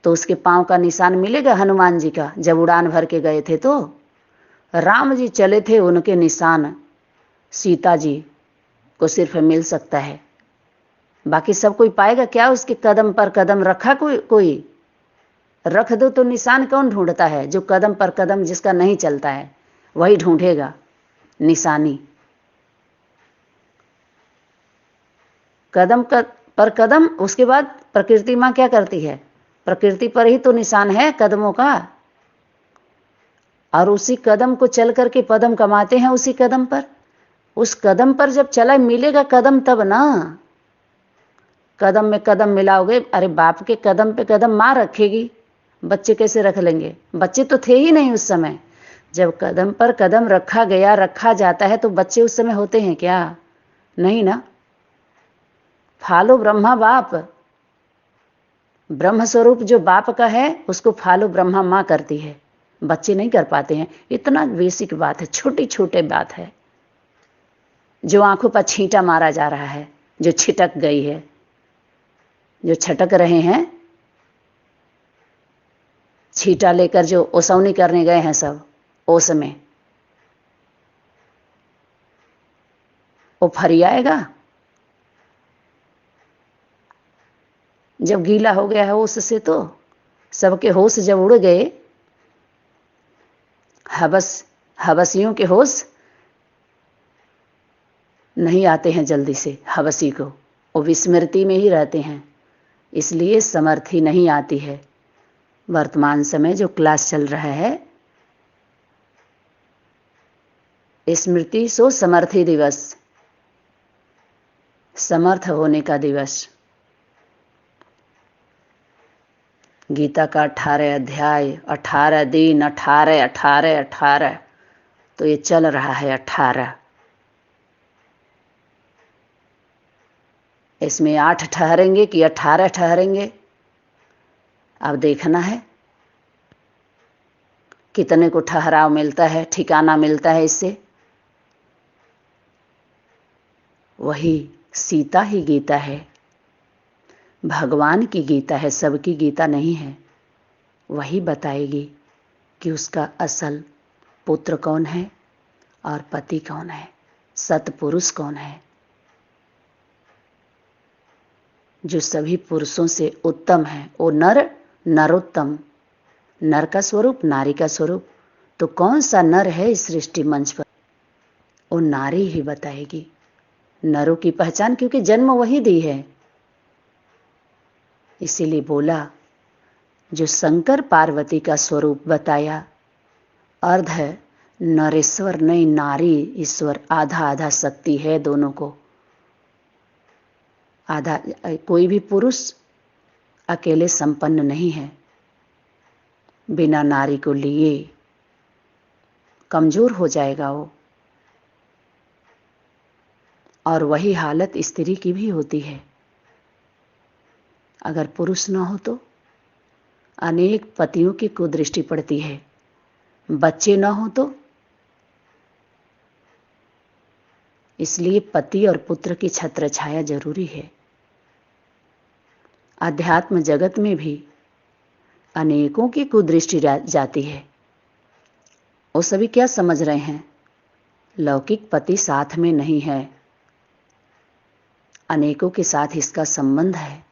तो उसके पांव का निशान मिलेगा हनुमान जी का, जब उड़ान भर के गए थे तो राम जी चले थे, उनके निशान सीता जी को सिर्फ मिल सकता है, बाकी सब कोई पाएगा क्या? उसके कदम पर कदम रखा कोई रख दो तो निशान कौन ढूंढता है? जो कदम पर कदम जिसका नहीं चलता है वही ढूंढेगा निशानी। कदम पर कदम, उसके बाद प्रकृति माँ क्या करती है? प्रकृति पर ही तो निशान है कदमों का, और उसी कदम को चल करके पदम कमाते हैं उसी कदम पर। उस कदम पर जब चला मिलेगा कदम तब ना। कदम में कदम मिलाओगे, अरे बाप के कदम पे कदम माँ रखेगी, बच्चे कैसे रख लेंगे? बच्चे तो थे ही नहीं उस समय। जब कदम पर कदम रखा गया, रखा जाता है, तो बच्चे उस समय होते हैं क्या? नहीं ना। फालो ब्रह्मा बाप, ब्रह्म स्वरूप जो बाप का है उसको फालो ब्रह्मा माँ करती है, बच्चे नहीं कर पाते हैं। इतना बेसिक बात है, छोटी छोटे बात है। जो आंखों पर छींटा मारा जा रहा है, जो छिटक गई है, जो छटक रहे हैं, छींटा लेकर जो ओसौनी करने गए हैं सब ओस में, वो फरियाएगा जब गीला हो गया है ओस से। तो सबके होश जब उड़ गए, हवसियों के होश नहीं आते हैं जल्दी से, हवसी को वो विस्मृति में ही रहते हैं, इसलिए समर्थी नहीं आती है। वर्तमान समय जो क्लास चल रहा है, स्मृति सो समर्थी दिवस, समर्थ होने का दिवस। गीता का 18 अध्याय, 18 दिन, 18 18 18, तो ये चल रहा है 18। इसमें 8 ठहरेंगे कि 18 ठहरेंगे, अब देखना है कितने को ठहराव मिलता है, ठिकाना मिलता है इससे। वही सीता ही गीता है, भगवान की गीता है, सबकी गीता नहीं है। वही बताएगी कि उसका असल पुत्र कौन है और पति कौन है, सतपुरुष कौन है, जो सभी पुरुषों से उत्तम है। वो नर नरोत्तम, नर का स्वरूप नारी का स्वरूप। तो कौन सा नर है इस सृष्टि मंच पर, वो नारी ही बताएगी नरों की पहचान, क्योंकि जन्म वही दी है। इसीलिए बोला, जो शंकर पार्वती का स्वरूप बताया, अर्ध है नरेश्वर नहीं नारी ईश्वर, आधा आधा शक्ति है दोनों को। आधा, कोई भी पुरुष अकेले संपन्न नहीं है, बिना नारी को लिए कमजोर हो जाएगा वो। और वही हालत स्त्री की भी होती है। अगर पुरुष न हो तो अनेक पतियों की कुदृष्टि पड़ती है, बच्चे न हो तो। इसलिए पति और पुत्र की छत्र छाया जरूरी है। अध्यात्म जगत में भी अनेकों की कुदृष्टि जाती है। वो सभी क्या समझ रहे हैं? लौकिक पति साथ में नहीं है, अनेकों के साथ इसका संबंध है।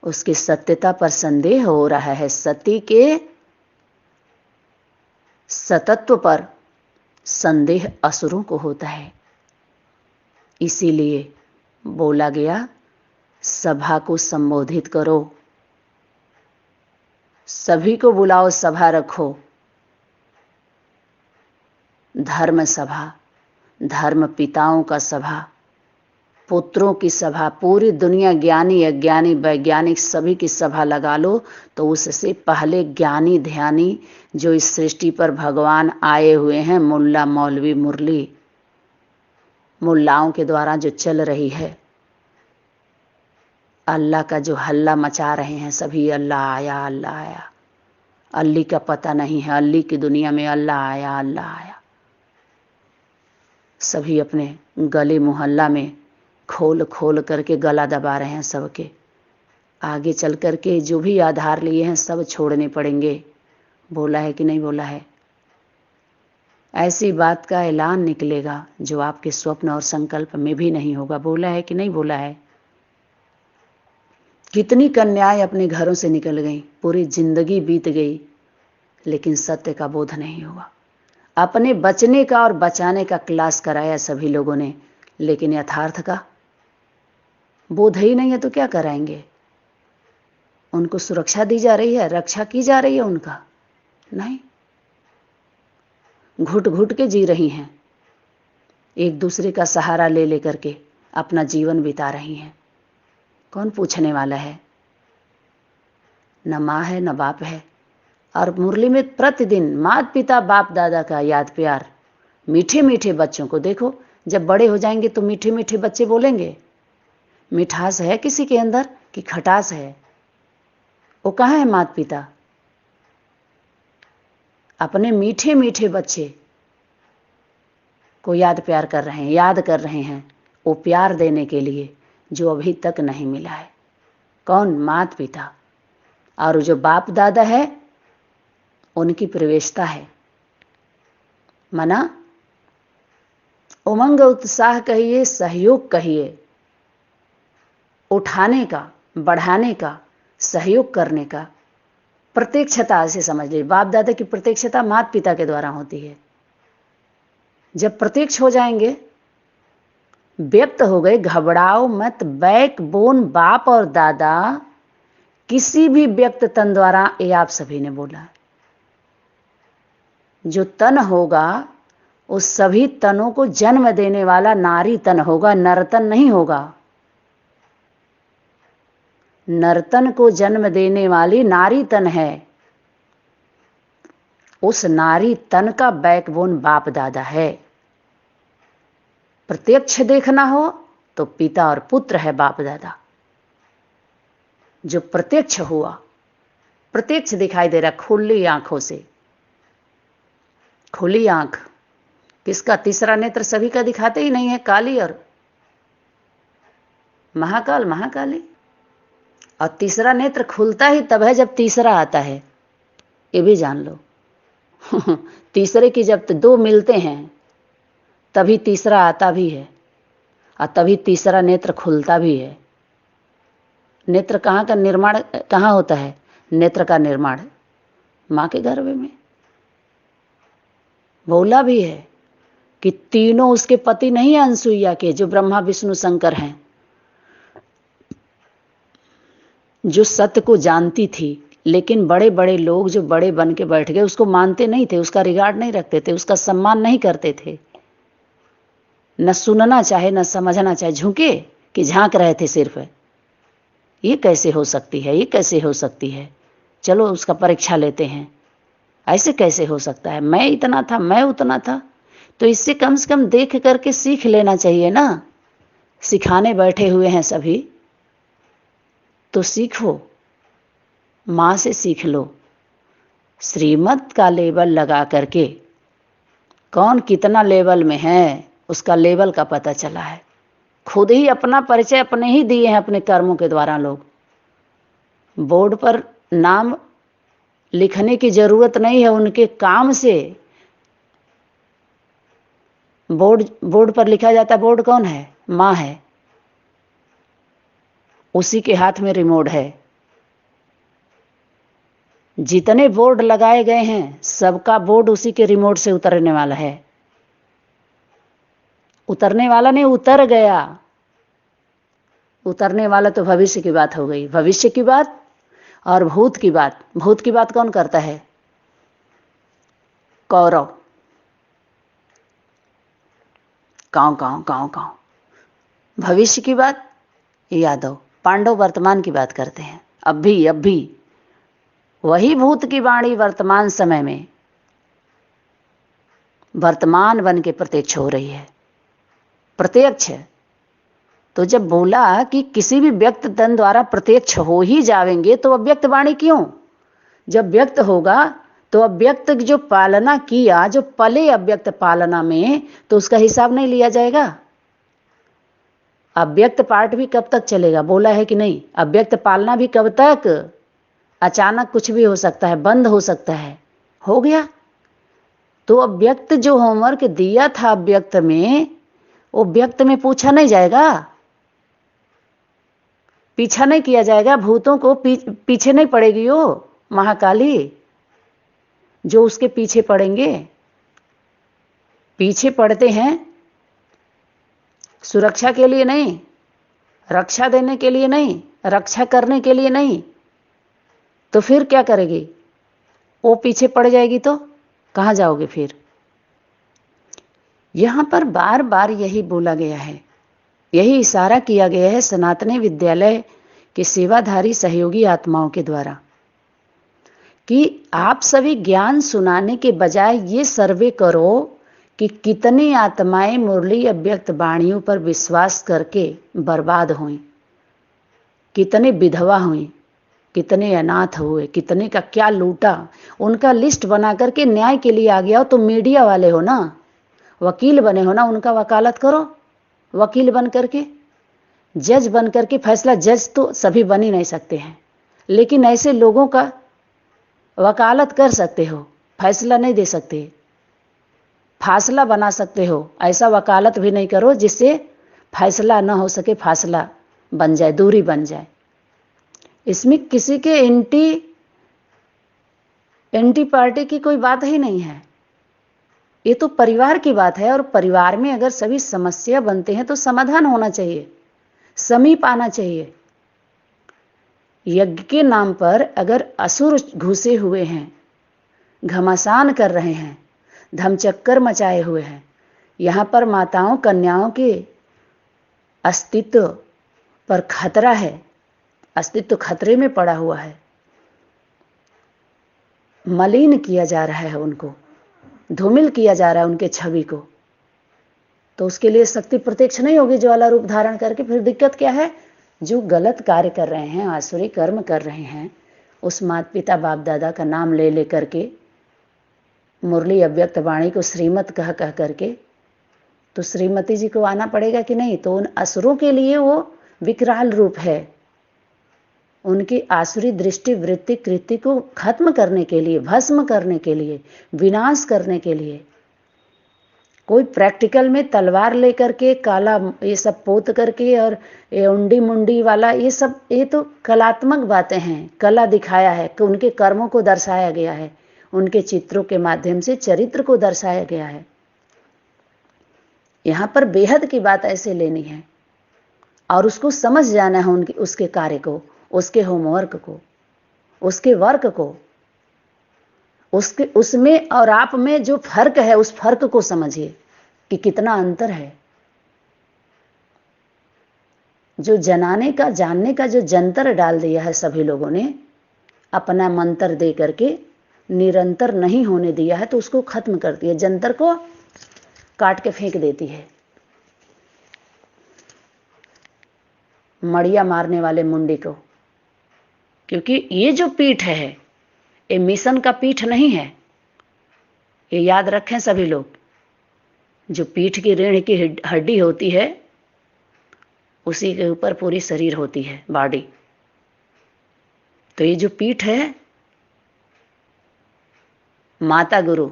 उसकी सत्यता पर संदेह हो रहा है, सती के सतत्व पर संदेह असुरों को होता है। इसीलिए बोला गया, सभा को संबोधित करो, सभी को बुलाओ, सभा रखो। धर्म सभा, धर्म पिताओं का सभा, पुत्रों की सभा, पूरी दुनिया ज्ञानी अज्ञानी वैज्ञानिक सभी की सभा लगा लो, तो उससे पहले ज्ञानी ध्यानी जो इस सृष्टि पर भगवान आए हुए हैं, मुल्ला मौलवी मुरली, मुल्लाओं के द्वारा जो चल रही है, अल्लाह का जो हल्ला मचा रहे हैं सभी, अल्लाह आया अल्लाह आया, अल्ली का पता नहीं है, अल्ली की दुनिया में अल्लाह आया अल्लाह आया। सभी अपने गले मोहल्ला में खोल खोल करके गला दबा रहे हैं सबके, आगे चल करके जो भी आधार लिए हैं सब छोड़ने पड़ेंगे। बोला है कि नहीं बोला है? ऐसी बात का ऐलान निकलेगा जो आपके स्वप्न और संकल्प में भी नहीं होगा। बोला है कि नहीं बोला है? कितनी कन्याएं अपने घरों से निकल गईं, पूरी जिंदगी बीत गई, लेकिन सत्य का बोध नहीं हुआ। अपने बचने का और बचाने का क्लास कराया सभी लोगों ने, लेकिन यथार्थ का बोध ही नहीं है तो क्या कराएंगे? उनको सुरक्षा दी जा रही है, रक्षा की जा रही है उनका? नहीं, घुट घुट के जी रही हैं, एक दूसरे का सहारा ले लेकर के अपना जीवन बिता रही हैं। कौन पूछने वाला है? न माँ है न बाप है। और मुरली में प्रतिदिन माता पिता बाप दादा का याद प्यार, मीठे मीठे बच्चों को देखो, जब बड़े हो जाएंगे तो मीठे मीठे बच्चे बोलेंगे। मिठास है किसी के अंदर कि खटास है? वो कहाँ है माता पिता? अपने मीठे मीठे बच्चे को याद प्यार कर रहे हैं, याद कर रहे हैं वो प्यार देने के लिए जो अभी तक नहीं मिला है। कौन? माता पिता। और जो बाप दादा है उनकी प्रवेशता है, मना उमंग उत्साह कहिए, सहयोग कहिए, उठाने का, बढ़ाने का, सहयोग करने का, प्रत्यक्षता से समझ लीजिए। बाप दादा की प्रत्यक्षता माता पिता के द्वारा होती है। जब प्रत्यक्ष हो जाएंगे, व्यक्त हो गए, घबराओ मत। बैकबोन बाप और दादा किसी भी व्यक्त तन द्वारा, ये आप सभी ने बोला, जो तन होगा उस सभी तनों को जन्म देने वाला नारी तन होगा, नरतन नहीं होगा। नर्तन को जन्म देने वाली नारी तन है। उस नारी तन का बैकबोन बाप दादा है। प्रत्यक्ष देखना हो तो पिता और पुत्र है बाप दादा। जो प्रत्यक्ष हुआ, प्रत्यक्ष दिखाई दे रहा खुली आंखों से। खुली आंख किसका? तीसरा नेत्र सभी का दिखाते ही नहीं है, काली और महाकाल महाकाली। और तीसरा नेत्र खुलता ही तब है जब तीसरा आता है, ये भी जान लो। तीसरे की जब दो मिलते हैं तभी तीसरा आता भी है और तभी तीसरा नेत्र खुलता भी है। नेत्र कहाँ का निर्माण कहाँ होता है? नेत्र का निर्माण मां के गर्भ में। बोला भी है कि तीनों उसके पति नहीं है अनसुईया के, जो ब्रह्मा विष्णु शंकर हैं, जो सत्य को जानती थी। लेकिन बड़े बड़े लोग जो बड़े बन के बैठ गए उसको मानते नहीं थे, उसका रिगार्ड नहीं रखते थे, उसका सम्मान नहीं करते थे। न सुनना चाहे न समझना चाहे, झुके कि झांक रहे थे सिर्फ। ये कैसे हो सकती है, ये कैसे हो सकती है, चलो उसका परीक्षा लेते हैं। ऐसे कैसे हो सकता है? मैं इतना था, मैं उतना था। तो इससे कम से कम देख करके सीख लेना चाहिए ना। सिखाने बैठे हुए हैं सभी, तो सीखो, मां से सीख लो। श्रीमत का लेबल लगा करके कौन कितना लेवल में है उसका लेवल का पता चला है। खुद ही अपना परिचय अपने ही दिए हैं अपने कर्मों के द्वारा। लोग बोर्ड पर नाम लिखने की जरूरत नहीं है, उनके काम से बोर्ड पर लिखा जाता है। बोर्ड कौन है? मां है, उसी के हाथ में रिमोट है। जितने बोर्ड लगाए गए हैं सबका बोर्ड उसी के रिमोट से उतरने वाला है। उतरने वाला नहीं, उतर गया। उतरने वाला तो भविष्य की बात हो गई। भविष्य की बात और भूत की बात। भूत की बात कौन करता है? कौरव। कांव कांव कांव कांव। भविष्य की बात यादव। पांडव वर्तमान की बात करते हैं। अब भी वही भूत की वाणी वर्तमान समय में वर्तमान बन के प्रत्यक्ष हो रही है। प्रत्यक्ष। तो जब बोला कि किसी भी व्यक्त तन द्वारा प्रत्यक्ष हो ही जावेंगे, तो अव्यक्त वाणी क्यों? जब व्यक्त होगा तो अव्यक्त जो पालना किया, जो पले अव्यक्त पालना में, तो उसका हिसाब नहीं लिया जाएगा। अव्यक्त पार्ट भी कब तक चलेगा, बोला है कि नहीं? अव्यक्त पालना भी कब तक? अचानक कुछ भी हो सकता है, बंद हो सकता है, हो गया। तो अव्यक्त जो होमवर्क दिया था अव्यक्त में, वो व्यक्त में पूछा नहीं जाएगा, पीछा नहीं किया जाएगा, भूतों को पीछे नहीं पड़ेगी वो महाकाली जो उसके पीछे पड़ेंगे। पीछे पड़ते हैं सुरक्षा के लिए नहीं, रक्षा देने के लिए नहीं, रक्षा करने के लिए नहीं, तो फिर क्या करेगी? वो पीछे पड़ जाएगी तो कहां जाओगे फिर? यहां पर बार बार यही बोला गया है, यही इशारा किया गया है सनातनी विद्यालय के सेवाधारी सहयोगी आत्माओं के द्वारा कि आप सभी ज्ञान सुनाने के बजाय ये सर्वे करो कि कितनी आत्माएं मुरली अव्यक्त वाणियों पर विश्वास करके बर्बाद हुई, कितने विधवा हुई, कितने अनाथ हुए, कितने का क्या लूटा, उनका लिस्ट बना करके न्याय के लिए आ गया हो। तो मीडिया वाले हो ना, वकील बने हो ना, उनका वकालत करो, वकील बन करके, जज बन करके फैसला। जज तो सभी बन ही नहीं सकते हैं, लेकिन ऐसे लोगों का वकालत कर सकते हो, फैसला नहीं दे सकते, फासला बना सकते हो। ऐसा वकालत भी नहीं करो जिससे फैसला ना हो सके, फासला बन जाए, दूरी बन जाए। इसमें किसी के एंटी पार्टी की कोई बात ही नहीं है, ये तो परिवार की बात है। और परिवार में अगर सभी समस्या बनते हैं तो समाधान होना चाहिए, समीप आना चाहिए। यज्ञ के नाम पर अगर असुर घुसे हुए हैं, घमासान कर रहे हैं, धमचक्कर मचाए हुए हैं, यहां पर माताओं कन्याओं के अस्तित्व पर खतरा है, अस्तित्व खतरे में पड़ा हुआ है, मलिन किया जा रहा है, उनको धूमिल किया जा रहा है, उनके छवि को। तो उसके लिए शक्ति प्रत्यक्ष नहीं होगी ज्वाला रूप धारण करके। फिर दिक्कत क्या है? जो गलत कार्य कर रहे हैं, आसुरी कर्म कर रहे हैं, उस माता पिता बाप दादा का नाम ले ले करके, मुरली अव्यक्त वाणी को श्रीमत कह कह करके, तो श्रीमती जी को आना पड़ेगा कि नहीं? तो उन असुरों के लिए वो विकराल रूप है, उनकी आसुरी दृष्टि वृत्ति कृति को खत्म करने के लिए, भस्म करने के लिए, विनाश करने के लिए। कोई प्रैक्टिकल में तलवार लेकर के काला ये सब पोत करके और ये उंडी मुंडी वाला ये सब, ये तो कलात्मक बातें हैं, कला दिखाया है कि उनके कर्मों को दर्शाया गया है, उनके चित्रों के माध्यम से चरित्र को दर्शाया गया है। यहां पर बेहद की बात ऐसे लेनी है और उसको समझ जाना है, उनके उसके कार्य को, उसके होमवर्क को, उसके वर्क को, उसके उसमें और आप में जो फर्क है उस फर्क को समझिए कि कितना अंतर है। जो जनाने का, जानने का जो जंतर डाल दिया है सभी लोगों ने, अपना मंत्र दे करके निरंतर नहीं होने दिया है, तो उसको खत्म करती है, जंतर को काट के फेंक देती है। मड़िया मारने वाले मुंडी को, क्योंकि ये जो पीठ है ये मिशन का पीठ नहीं है, ये याद रखें सभी लोग। जो पीठ की रीढ़ की हड्डी होती है उसी के ऊपर पूरी शरीर होती है, बॉडी। तो ये जो पीठ है, माता गुरु,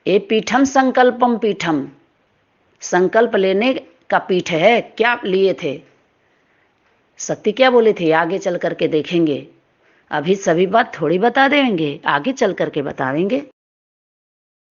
ये पीठम संकल्पम पीठम, संकल्प लेने का पीठ है। क्या लिए थे शक्ति, क्या बोले थे? आगे चल करके देखेंगे, अभी सभी बात थोड़ी बता देंगे, आगे चल करके बताएंगे।